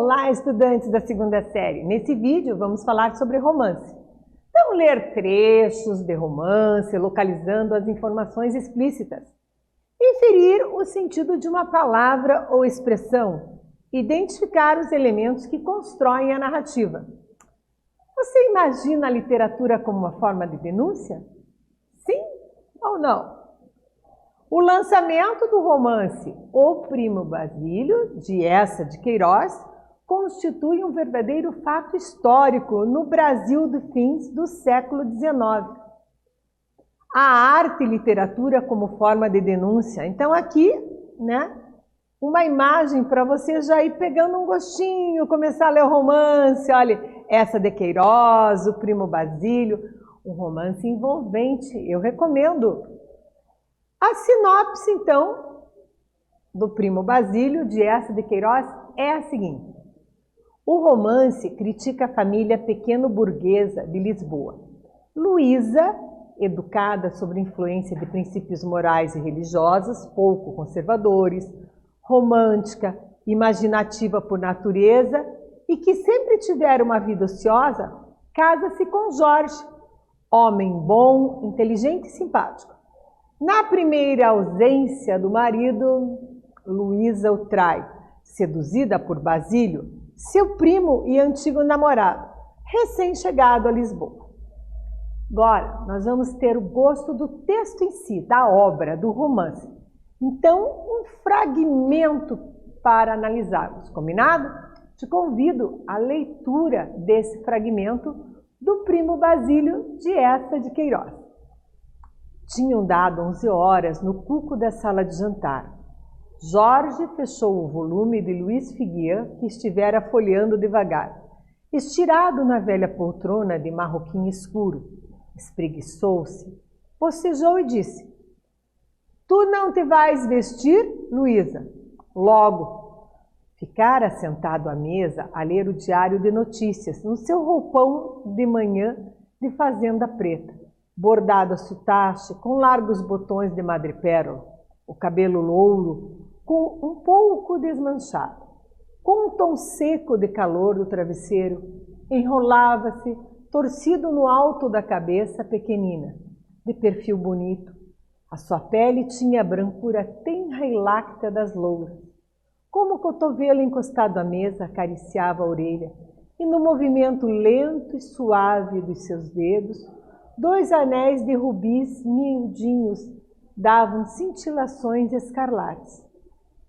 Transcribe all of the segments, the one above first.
Olá, estudantes da segunda série! Nesse vídeo vamos falar sobre romance. Então, ler trechos de romance, localizando as informações explícitas. Inferir o sentido de uma palavra ou expressão. Identificar os elementos que constroem a narrativa. Você imagina a literatura como uma forma de denúncia? Sim ou não? O lançamento do romance O Primo Basílio, de Eça de Queiroz, constitui um verdadeiro fato histórico no Brasil do fins do século XIX. A arte e literatura como forma de denúncia. Então aqui, uma imagem para você já ir pegando um gostinho, começar a ler o romance. Olha, Eça de Queiroz, O Primo Basílio, um romance envolvente, eu recomendo. A sinopse, então, do Primo Basílio, de Eça de Queiroz, é a seguinte. O romance critica a família pequeno-burguesa de Lisboa. Luísa, educada sob influência de princípios morais e religiosos pouco conservadores, romântica, imaginativa por natureza e que sempre tiver uma vida ociosa, casa-se com Jorge, homem bom, inteligente e simpático. Na primeira ausência do marido, Luísa o trai, seduzida por Basílio, seu primo e antigo namorado, recém-chegado a Lisboa. Agora, nós vamos ter o gosto do texto em si, da obra, do romance. Então, um fragmento para analisarmos, combinado? Te convido à leitura desse fragmento do Primo Basílio, de Eça de Queiroz. Tinham dado 11 horas no cuco da sala de jantar. Jorge fechou o volume de Luiz Figuier, que estivera folheando devagar. Estirado na velha poltrona de marroquim escuro, espreguiçou-se, bocejou e disse: Tu não te vais vestir, Luísa? Logo. Ficara sentado à mesa a ler o diário de notícias, no seu roupão de manhã de fazenda preta, bordado a soutache, com largos botões de madrepérola, o cabelo louro, com um pouco desmanchado. Com um tom seco de calor do travesseiro, enrolava-se, torcido no alto da cabeça pequenina, de perfil bonito. A sua pele tinha a brancura tenra e láctea das louras. Como o cotovelo encostado à mesa acariciava a orelha, e no movimento lento e suave dos seus dedos, 2 anéis de rubis miudinhos davam cintilações escarlates.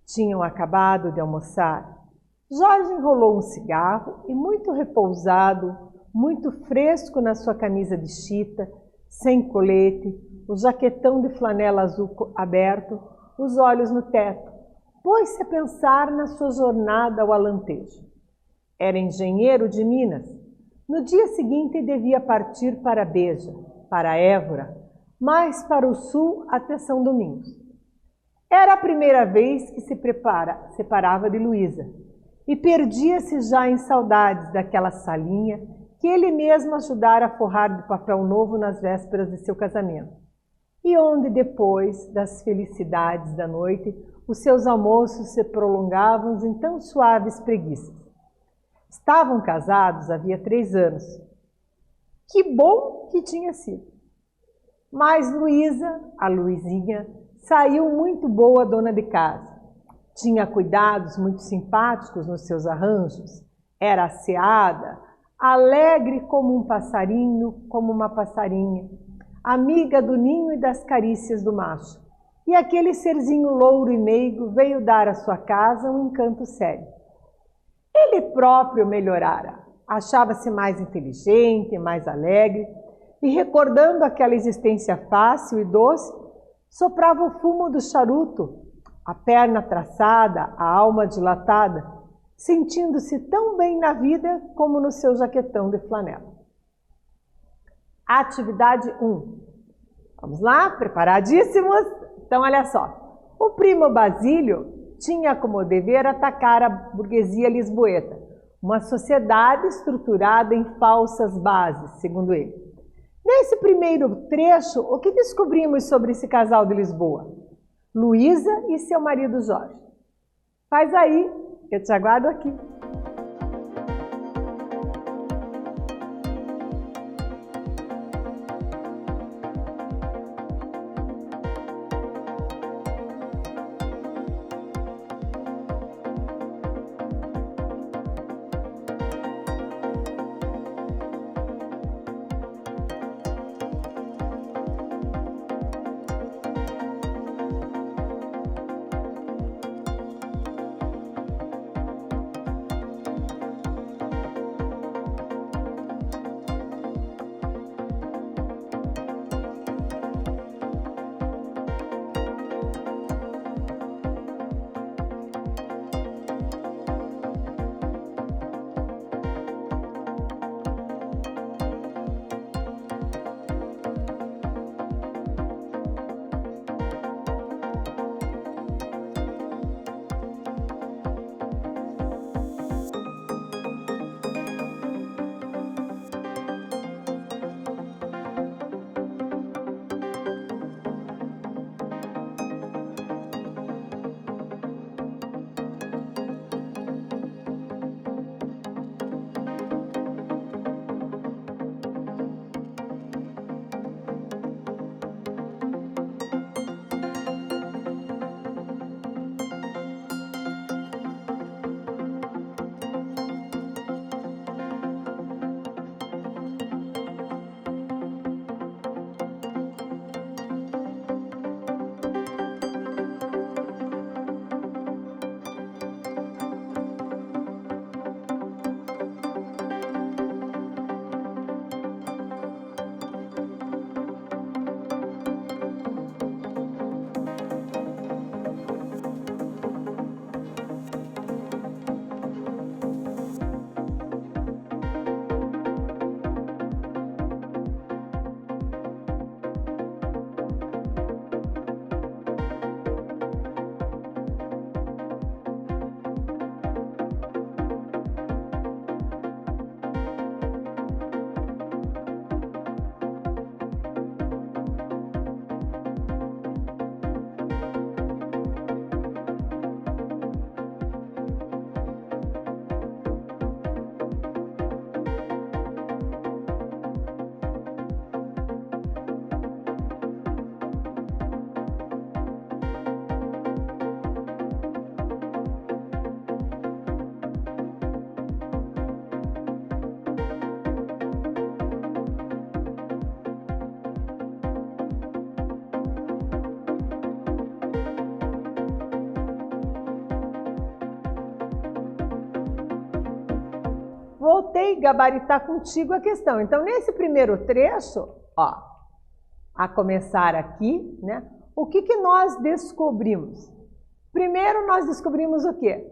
Tinham acabado de almoçar. Jorge enrolou um cigarro e, muito repousado, muito fresco na sua camisa de chita, sem colete, o jaquetão de flanela azul aberto, os olhos no teto, pôs-se a pensar na sua jornada ao Alentejo. Era engenheiro de Minas. No dia seguinte devia partir para Beja, para Évora, mais para o sul até São Domingos. Era a primeira vez que se separava de Luísa e perdia-se já em saudades daquela salinha que ele mesmo ajudara a forrar de papel novo nas vésperas de seu casamento, e onde, depois das felicidades da noite, os seus almoços se prolongavam em tão suaves preguiças. Estavam casados havia 3 anos. Que bom que tinha sido! Mas Luísa, a Luizinha, saiu muito boa dona de casa. Tinha cuidados muito simpáticos nos seus arranjos, era asseada, alegre como um passarinho, como uma passarinha, amiga do ninho e das carícias do macho. E aquele serzinho louro e meigo veio dar à sua casa um encanto sério. Ele próprio melhorara, achava-se mais inteligente, mais alegre, e recordando aquela existência fácil e doce, soprava o fumo do charuto, a perna traçada, a alma dilatada, sentindo-se tão bem na vida como no seu jaquetão de flanela. Atividade 1. Vamos lá, preparadíssimos? Então, olha só. O Primo Basílio tinha como dever atacar a burguesia lisboeta, uma sociedade estruturada em falsas bases, segundo ele. Nesse primeiro trecho, o que descobrimos sobre esse casal de Lisboa? Luísa e seu marido Jorge. Faz aí, eu te aguardo aqui. tentei gabaritar contigo a questão. Então, nesse primeiro trecho, ó, a começar aqui, né? O que que nós descobrimos? Primeiro, nós descobrimos o quê?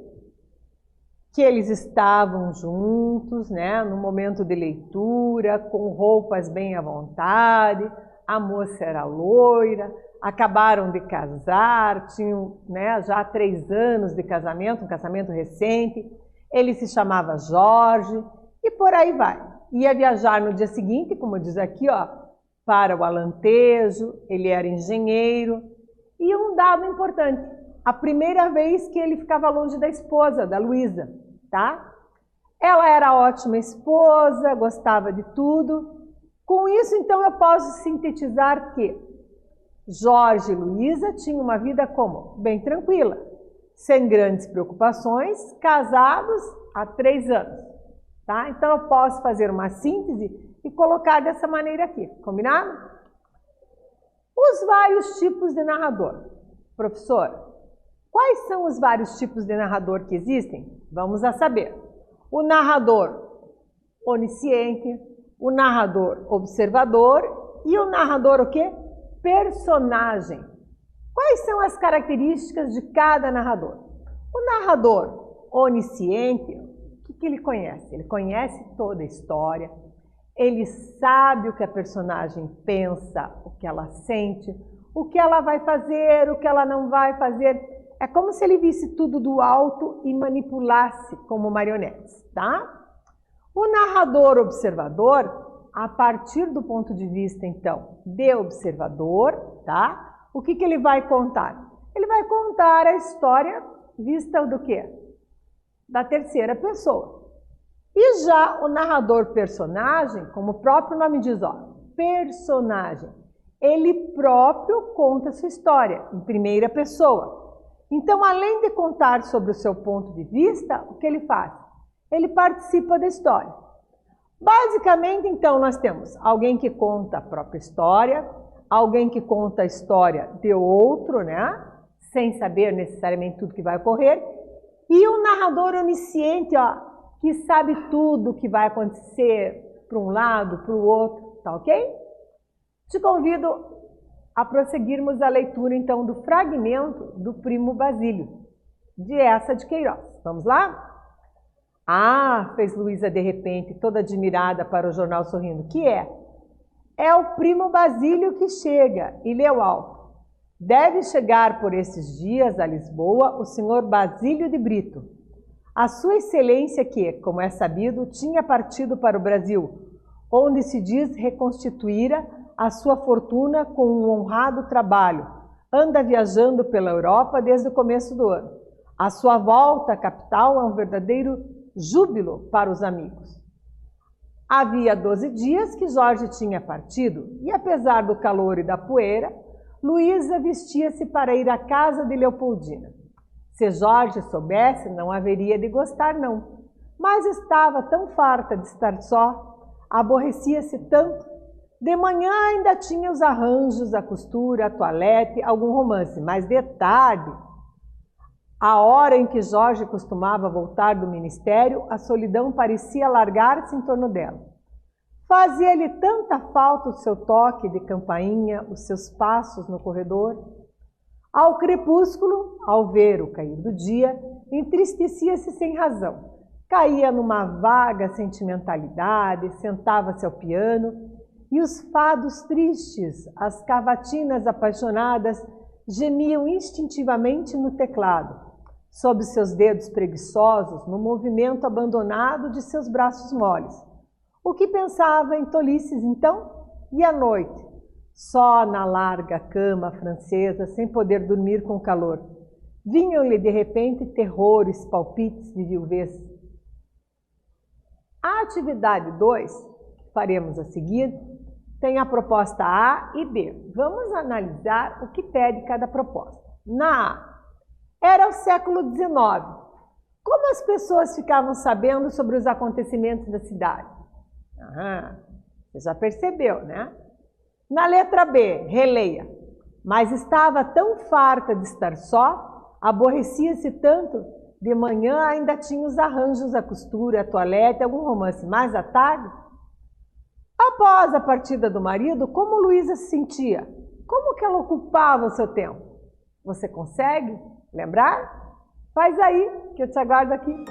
Que eles estavam juntos, né? No momento de leitura, com roupas bem à vontade, a moça era loira, acabaram de casar, tinham, né, já 3 anos de casamento, um casamento recente, ele se chamava Jorge e por aí vai. Ia viajar no dia seguinte, como diz aqui, ó, para o Alentejo, ele era engenheiro. E um dado importante, a primeira vez que ele ficava longe da esposa, da Luísa, tá? Ela era ótima esposa, gostava de tudo. Com isso, então, eu posso sintetizar que Jorge e Luísa tinham uma vida como? Bem tranquila, sem grandes preocupações, casados há 3 anos. Tá? Então, eu posso fazer uma síntese e colocar dessa maneira aqui, combinado? Os vários tipos de narrador. Professor, quais são os vários tipos de narrador que existem? Vamos a saber. O narrador onisciente, o narrador observador e o narrador o quê? Personagem. Quais são as características de cada narrador? O narrador onisciente, o que ele conhece? Ele conhece toda a história, ele sabe o que a personagem pensa, o que ela sente, o que ela vai fazer, o que ela não vai fazer. É como se ele visse tudo do alto e manipulasse como marionetes, tá? O narrador observador, a partir do ponto de vista, então, de observador, tá? O que ele vai contar? Ele vai contar a história vista do quê? Da terceira pessoa. E já o narrador personagem, como o próprio nome diz, ó, personagem, ele próprio conta a sua história, em primeira pessoa. Então, além de contar sobre o seu ponto de vista, o que ele faz? Ele participa da história. Basicamente, então, nós temos alguém que conta a própria história, alguém que conta a história de outro, né? Sem saber necessariamente tudo que vai ocorrer, e o narrador onisciente, ó, que sabe tudo que vai acontecer para um lado, para o outro, tá ok? Te convido a prosseguirmos a leitura, então, do fragmento do Primo Basílio, de Eça de Queiroz. Vamos lá? Ah, fez Luísa de repente, toda admirada para o jornal sorrindo. Que é? É o Primo Basílio que chega, e leu alto. Deve chegar por esses dias a Lisboa o senhor Basílio de Brito. A sua excelência que, como é sabido, tinha partido para o Brasil, onde se diz reconstituíra a sua fortuna com um honrado trabalho. Anda viajando pela Europa desde o começo do ano. A sua volta à capital é um verdadeiro júbilo para os amigos. Havia 12 dias que Jorge tinha partido e, apesar do calor e da poeira, Luísa vestia-se para ir à casa de Leopoldina. Se Jorge soubesse, não haveria de gostar, não. Mas estava tão farta de estar só, aborrecia-se tanto. De manhã ainda tinha os arranjos, a costura, a toilette, algum romance, mas de tarde, a hora em que Jorge costumava voltar do ministério, a solidão parecia alargar-se em torno dela. Fazia-lhe tanta falta o seu toque de campainha, os seus passos no corredor. Ao crepúsculo, ao ver o cair do dia, entristecia-se sem razão. Caía numa vaga sentimentalidade, sentava-se ao piano, e os fados tristes, as cavatinas apaixonadas, gemiam instintivamente no teclado, sob seus dedos preguiçosos, no movimento abandonado de seus braços moles. O que pensava em tolices, então? E à noite? Só na larga cama francesa, sem poder dormir com calor. Vinham-lhe de repente terrores, palpites de viuvez. A atividade 2, que faremos a seguir, tem a proposta A e B. Vamos analisar o que pede cada proposta. Na A, era o século XIX. Como as pessoas ficavam sabendo sobre os acontecimentos da cidade? Você já percebeu, né? Na letra B, releia. Mas estava tão farta de estar só, aborrecia-se tanto, De manhã ainda tinha os arranjos, a costura, a toalete, algum romance. Mais à tarde, após a partida do marido, como Luísa se sentia? Como que ela ocupava o seu tempo? Você consegue lembrar? Faz aí, que eu te aguardo aqui.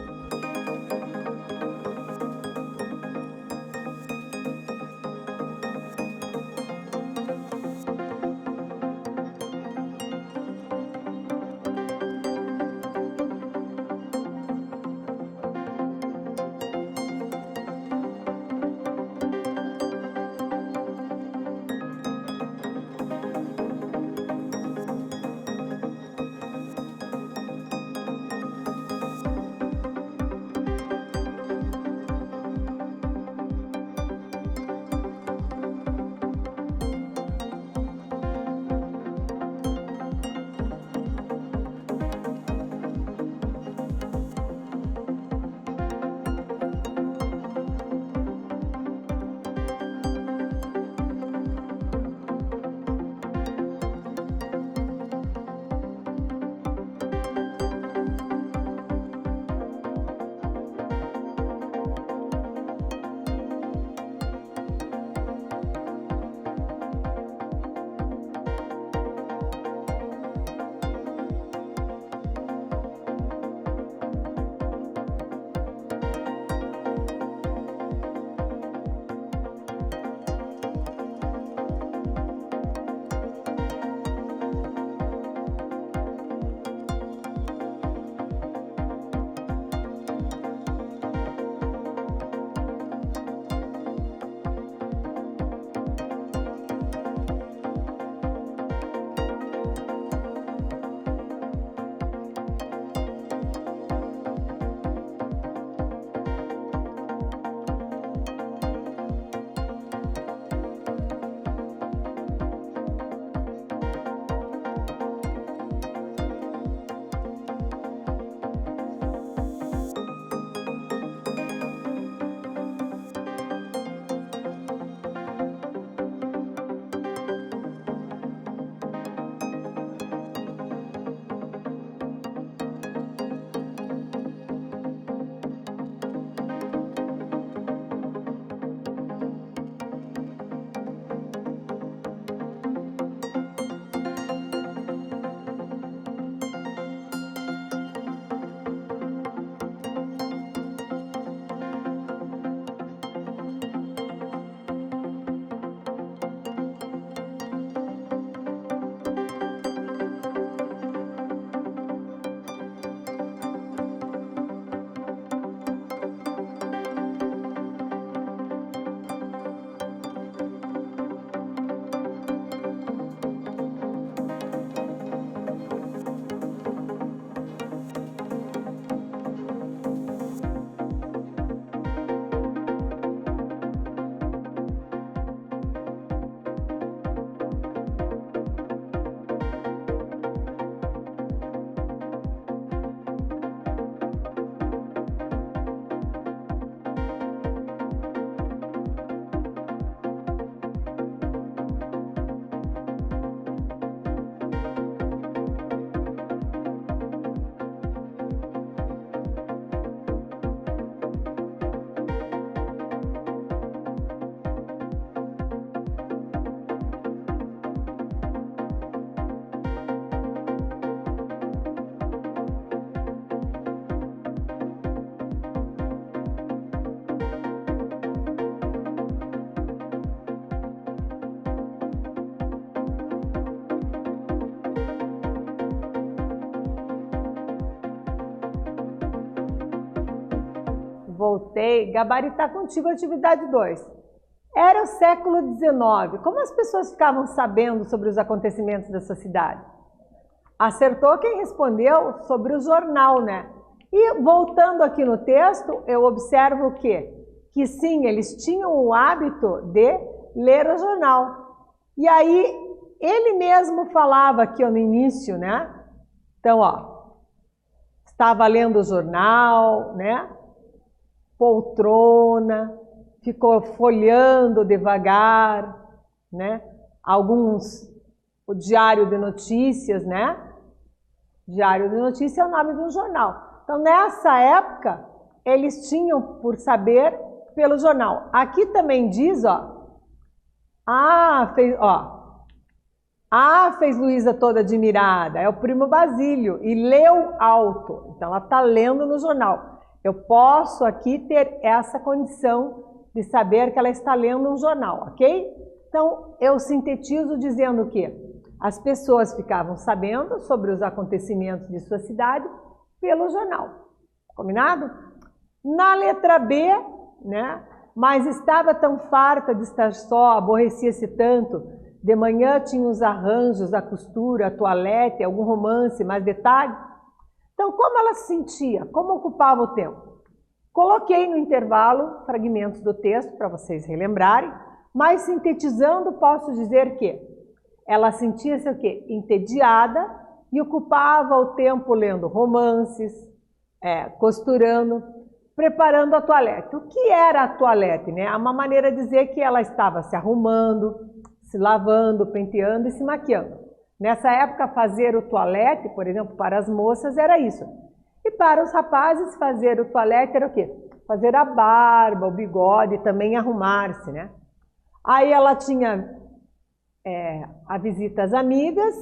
Voltei, gabaritar contigo a atividade 2. Era o século XIX. Como as pessoas ficavam sabendo sobre os acontecimentos dessa cidade? Acertou quem respondeu sobre o jornal, né? E voltando aqui no texto, eu observo o quê? Que sim, eles tinham o hábito de ler o jornal. E aí, ele mesmo falava aqui ó, no início, né? Então, ó, estava lendo o jornal, né? Poltrona, ficou folheando devagar, né? O Diário de Notícias, né? Diário de Notícias é o nome de um jornal. Então, nessa época, eles tinham por saber pelo jornal. Aqui também diz, fez Luísa toda admirada. É o primo Basílio e leu alto. Então, ela está lendo no jornal. Eu posso aqui ter essa condição de saber que ela está lendo um jornal, ok? Então, eu sintetizo dizendo que as pessoas ficavam sabendo sobre os acontecimentos de sua cidade pelo jornal. Combinado? Na letra B, né? Mas estava tão farta de estar só, aborrecia-se tanto. De manhã tinha os arranjos, a costura, a toalete, algum romance, mais detalhe. Então, como ela se sentia? Como ocupava o tempo? Coloquei no intervalo fragmentos do texto para vocês relembrarem, mas sintetizando posso dizer que ela sentia-se o quê? Entediada e ocupava o tempo lendo romances, costurando, preparando a toalete. O que era a toalete? Né? É uma maneira de dizer que ela estava se arrumando, se lavando, penteando e se maquiando. Nessa época, fazer o toalete, por exemplo, para as moças era isso. E para os rapazes, fazer o toalete era o quê? Fazer a barba, o bigode, também arrumar-se, né? Aí ela tinha a visita às amigas,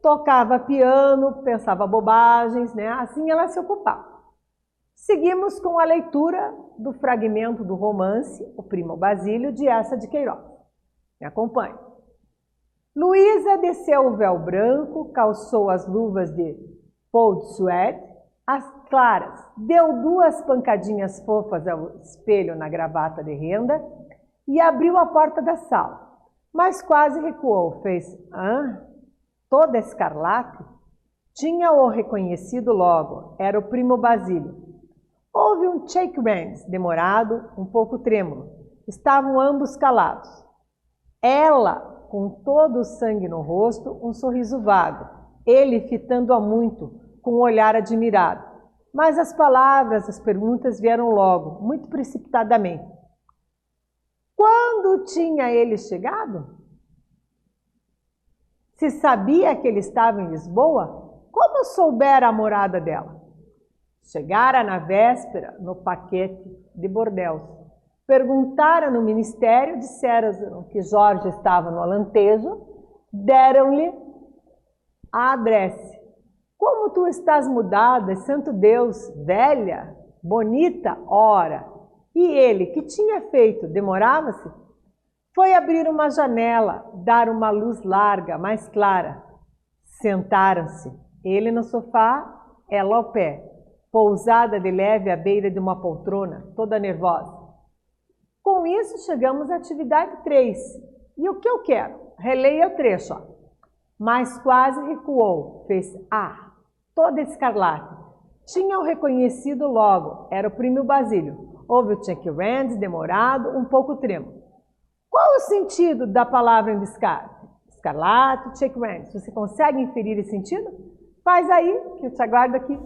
tocava piano, pensava bobagens, né? Assim ela se ocupava. Seguimos com a leitura do fragmento do romance O Primo Basílio, de Eça de Queiroz. Me acompanhe. Luísa desceu o véu branco, calçou as luvas de faux de suede, as claras, deu 2 pancadinhas fofas ao espelho na gravata de renda e abriu a porta da sala. Mas quase recuou, fez, toda escarlate? Tinha-o reconhecido logo, era o primo Basílio. Houve um shake hands, demorado, um pouco trêmulo. Estavam ambos calados. Ela, com todo o sangue no rosto, um sorriso vago. Ele fitando-a muito, com um olhar admirado. Mas as palavras, as perguntas vieram logo, muito precipitadamente. Quando tinha ele chegado? Se sabia que ele estava em Lisboa, como soubera a morada dela? Chegara na véspera no paquete de Bordeaux. Perguntara no ministério, disseram que Jorge estava no Alentejo, deram-lhe a adresse. Como tu estás mudada, santo Deus, velha, bonita, ora. E ele, que tinha feito, demorava-se? Foi abrir uma janela, dar uma luz larga, mais clara. Sentaram-se, ele no sofá, ela ao pé, pousada de leve à beira de uma poltrona, toda nervosa. Com isso, chegamos à atividade 3. E o que eu quero? Releia o trecho. Mas quase recuou, fez toda escarlate. Tinha-o reconhecido logo, era o primo Basílio. Houve o check hands, demorado, um pouco trêmulo. Qual o sentido da palavra em descarte? Escarlate, check hands. Você consegue inferir esse sentido? Faz aí, que eu te aguardo aqui.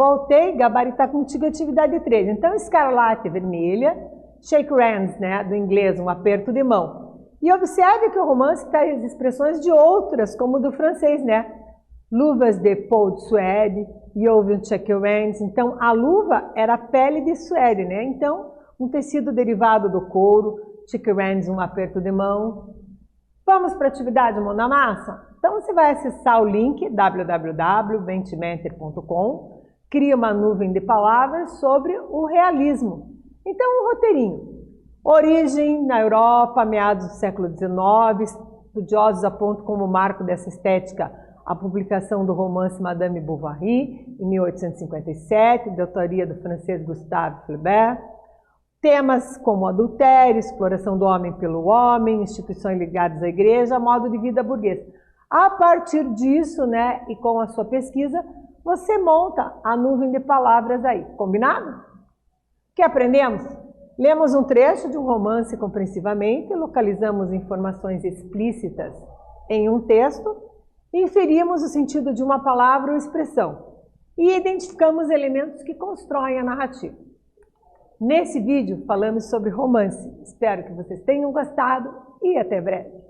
voltei, gabaritar contigo atividade 3. Então, escarlate vermelha, shake hands, né, do inglês, um aperto de mão. E observe que o romance traz expressões de outras, como do francês, né? Luvas de peau de suede, Joven shake hands. Então, a luva era a pele de suede, né? Então, um tecido derivado do couro, shake hands, um aperto de mão. Vamos para a atividade Mão na Massa? Então, você vai acessar o link www.mentimentor.com, cria uma nuvem de palavras sobre o realismo. Então, um roteirinho. Origem na Europa, meados do século XIX, estudiosos apontam como marco dessa estética a publicação do romance Madame Bovary, em 1857, de autoria do francês Gustave Flaubert. Temas como adultério, exploração do homem pelo homem, instituições ligadas à igreja, modo de vida burguês. A partir disso, né, e com a sua pesquisa, você monta a nuvem de palavras aí. Combinado? O que aprendemos? Lemos um trecho de um romance compreensivamente, localizamos informações explícitas em um texto, inferimos o sentido de uma palavra ou expressão e identificamos elementos que constroem a narrativa. Nesse vídeo falamos sobre romance. Espero que vocês tenham gostado e até breve.